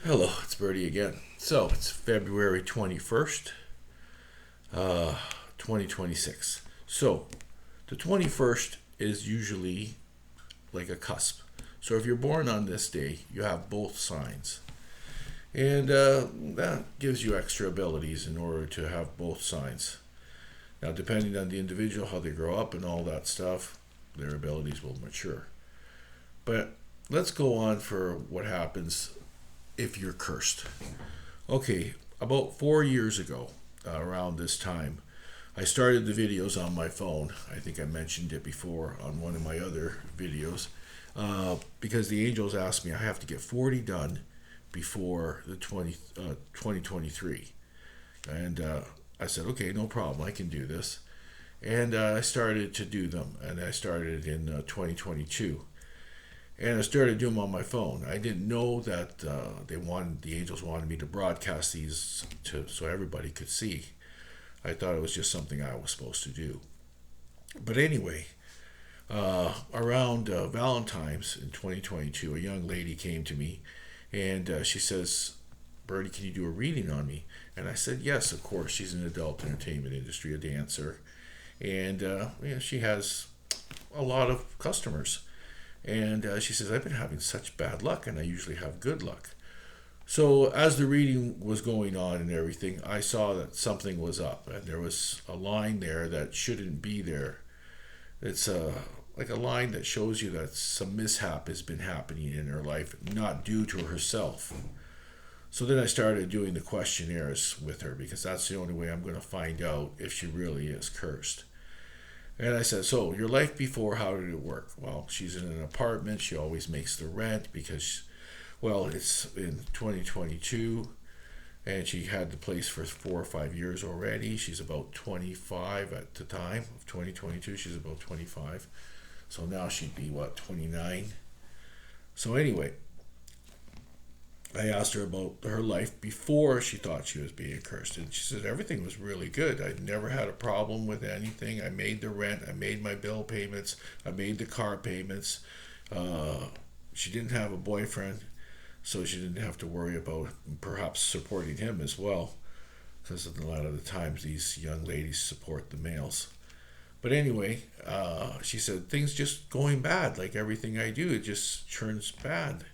Hello, it's Birdy again. So it's February 21st, 2026. So the 21st is usually like a cusp. So if you're born on this day, you have both signs. And that gives you extra abilities in order to have both signs. Now, depending on the individual, how they grow up, and all that stuff, their abilities will mature. But let's go on for what happens if you're cursed. Okay, about 4 years ago, around this time, I started the videos on my phone. I think I mentioned it before on one of my other videos. Because the angels asked me, I have to get 40 done before the 2023. And I said, okay, no problem, I can do this. And I started to do them, and I started in 2022. And I started doing them on my phone. I didn't know that the angels wanted me to broadcast these so everybody could see. I thought it was just something I was supposed to do. But anyway, around Valentine's in 2022, a young lady came to me, and she says, "Birdie, can you do a reading on me?" And I said, "Yes, of course." She's in the adult entertainment industry, a dancer, and she has a lot of customers. And she says, "I've been having such bad luck, and I usually have good luck." So as the reading was going on and everything, I saw that something was up, and there was a line there that shouldn't be there. It's like a line that shows you that some mishap has been happening in her life, not due to herself. So then I started doing the questionnaires with her, because that's the only way I'm going to find out if she really is cursed. And I said, "So your life before, how did it work?" "Well, she's in an apartment. She always makes the rent because, well, it's in 2022, and she had the place for 4 or 5 years already. She's about 25 at the time of 2022. She's about 25. So now she'd be, what, 29? So anyway, I asked her about her life before she thought she was being cursed. And she said everything was really good. I never had a problem with anything. I made the rent. I made my bill payments. I made the car payments. She didn't have a boyfriend, so she didn't have to worry about perhaps supporting him as well, because a lot of the times these young ladies support the males. But anyway, she said things just going bad. Like everything I do, it just turns bad.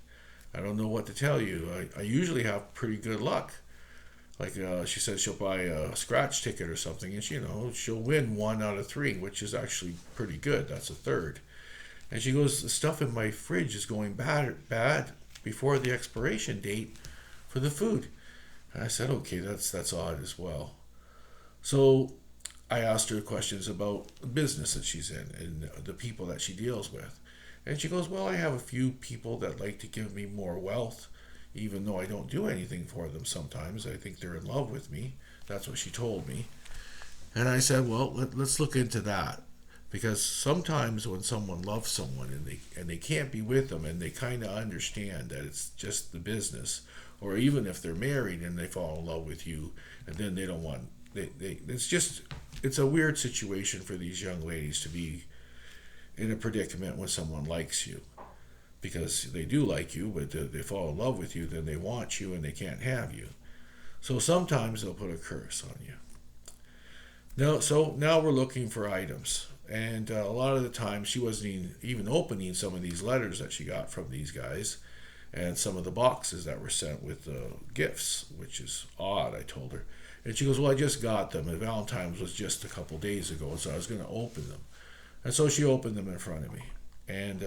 I don't know what to tell you. I usually have pretty good luck. Like she says she'll buy a scratch ticket or something, and she'll win 1 out of 3, which is actually pretty good. That's a third. And she goes, "The stuff in my fridge is going bad before the expiration date for the food." And I said, "Okay, that's odd as well." So I asked her questions about the business that she's in and the people that she deals with. And she goes, "Well, I have a few people that like to give me more wealth, even though I don't do anything for them sometimes. I think they're in love with me." That's what she told me. And I said, "Well, let's look into that." Because sometimes when someone loves someone and they can't be with them, and they kind of understand that it's just the business, or even if they're married and they fall in love with you, and then they don't want, it's a weird situation for these young ladies to be in a predicament when someone likes you, because they do like you, but they fall in love with you, then they want you and they can't have you. So sometimes they'll put a curse on you. Now we're looking for items, and a lot of the time she wasn't even opening some of these letters that she got from these guys, and some of the boxes that were sent with gifts, which is odd. I told her, and she goes, "Well, I just got them, and Valentine's was just a couple days ago, so I was going to open them." And so she opened them in front of me. And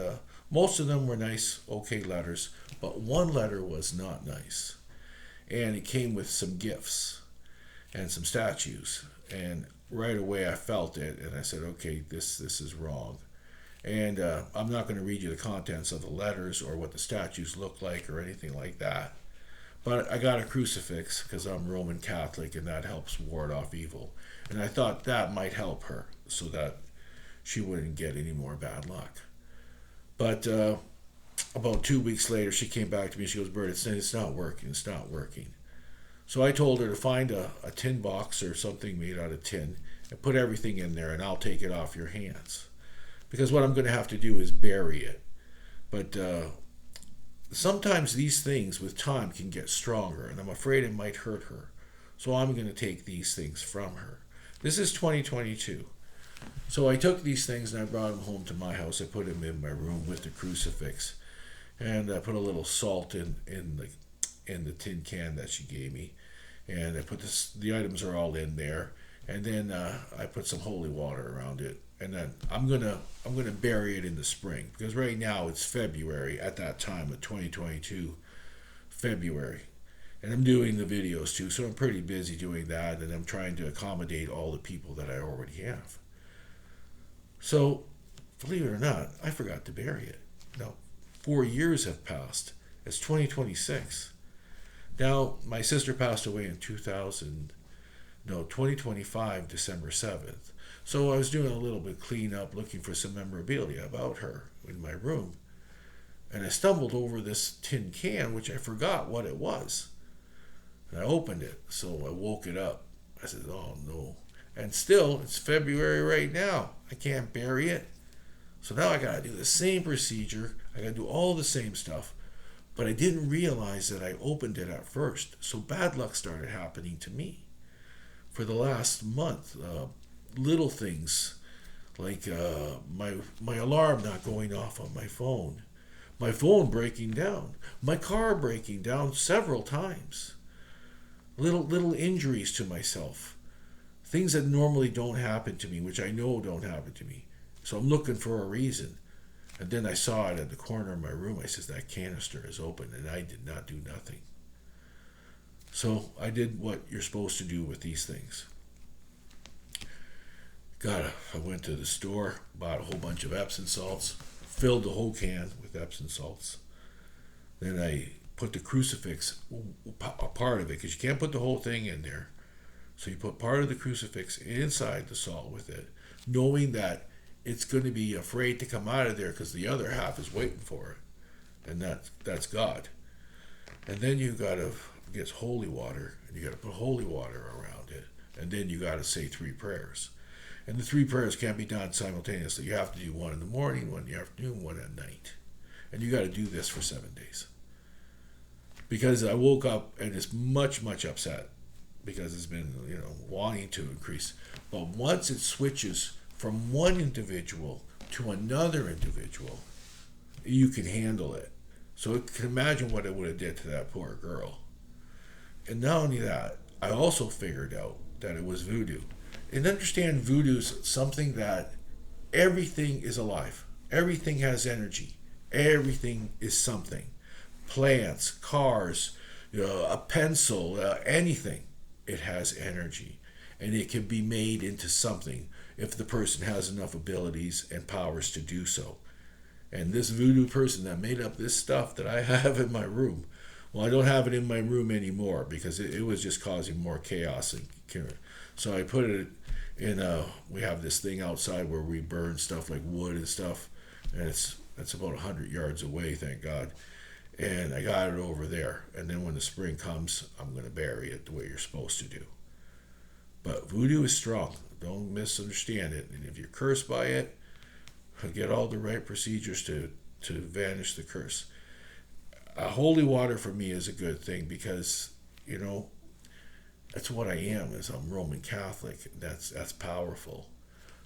most of them were nice, okay letters, but one letter was not nice. And it came with some gifts and some statues. And right away I felt it, and I said, "Okay, this is wrong." And I'm not going to read you the contents of the letters or what the statues look like or anything like that. But I got a crucifix because I'm Roman Catholic, and that helps ward off evil. And I thought that might help her so that she wouldn't get any more bad luck. But about 2 weeks later, she came back to me. She goes, "Bert, it's not working. It's not working." So I told her to find a tin box or something made out of tin and put everything in there, and I'll take it off your hands. Because what I'm going to have to do is bury it. But sometimes these things with time can get stronger, and I'm afraid it might hurt her. So I'm going to take these things from her. This is 2022. So I took these things and I brought them home to my house. I put them in my room with the crucifix, and I put a little salt in the tin can that she gave me, and I put the items are all in there, and then I put some holy water around it, and then I'm gonna bury it in the spring, because right now it's February at that time of 2022, February, and I'm doing the videos too, so I'm pretty busy doing that, and I'm trying to accommodate all the people that I already have. So, believe it or not, I forgot to bury it. Now, 4 years have passed. It's 2026. Now, my sister passed away in 2025, December 7th. So I was doing a little bit of cleanup, looking for some memorabilia about her in my room. And I stumbled over this tin can, which I forgot what it was. And I opened it, so I woke it up. I said, oh no. And still, it's February right now. I can't bury it. So now I got to do the same procedure. I got to do all the same stuff. But I didn't realize that I opened it at first. So bad luck started happening to me. For the last month, little things like my alarm not going off on my phone breaking down, my car breaking down several times, little injuries to myself. Things that normally don't happen to me, which I know don't happen to me. So I'm looking for a reason. And then I saw it at the corner of my room. I says, that canister is open, and I did not do nothing. So I did what you're supposed to do with these things. I went to the store, bought a whole bunch of Epsom salts, filled the whole can with Epsom salts. Then I put the crucifix, a part of it, because you can't put the whole thing in there. So you put part of the crucifix inside the salt with it, knowing that it's going to be afraid to come out of there because the other half is waiting for it. And that's God. And then you got to get holy water, and you got to put holy water around it. And then you got to say 3 prayers. And the 3 prayers can't be done simultaneously. You have to do one in the morning, one in the afternoon, one at night. And you got to do this for 7 days. Because I woke up and it's much upset, because it's been, wanting to increase. But once it switches from one individual to another individual, you can handle it. So you can imagine what it would have did to that poor girl. And not only that, I also figured out that it was voodoo. And understand, voodoo is something that everything is alive. Everything has energy. Everything is something. Plants, cars, a pencil, anything. It has energy, and it can be made into something if the person has enough abilities and powers to do so. And this voodoo person that made up this stuff that I have in my room, well, I don't have it in my room anymore because it was just causing more chaos. So I put it in we have this thing outside where we burn stuff like wood and stuff, and it's about 100 yards away, thank God. And I got it over there. And then when the spring comes, I'm going to bury it the way you're supposed to do. But voodoo is strong. Don't misunderstand it. And if you're cursed by it, get all the right procedures to vanish the curse. Holy water for me is a good thing because, that's what I am. Is I'm Roman Catholic. That's powerful.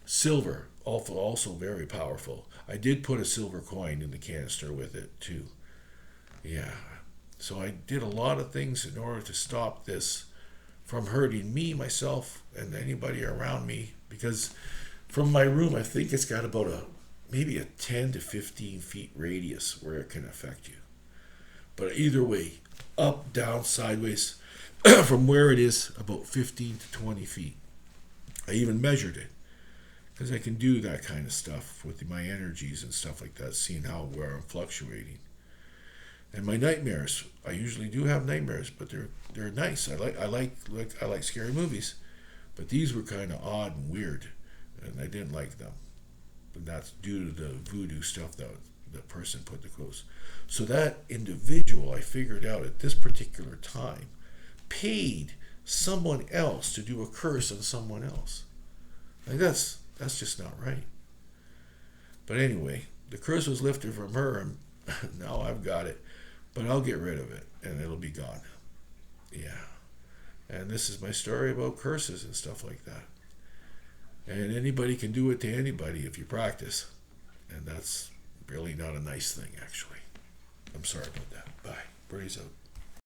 Silver, also very powerful. I did put a silver coin in the canister with it too. Yeah, so I did a lot of things in order to stop this from hurting me, myself, and anybody around me, because from my room, I think it's got about maybe a 10 to 15 feet radius where it can affect you. But either way, up, down, sideways, from where it is, about 15 to 20 feet. I even measured it, because I can do that kind of stuff with my energies and stuff like that, seeing where I'm fluctuating. And my nightmares, I usually do have nightmares, but they're nice. I like scary movies, but these were kind of odd and weird, and I didn't like them. And that's due to the voodoo stuff that the person put the clothes. So that individual, I figured out at this particular time, paid someone else to do a curse on someone else. Like that's just not right. But anyway, the curse was lifted from her, and now I've got it. but I'll get rid of it and it'll be gone. Yeah. And this is my story about curses and stuff like that. And anybody can do it to anybody if you practice. And that's really not a nice thing, actually. I'm sorry about that. Bye. Birdy's out.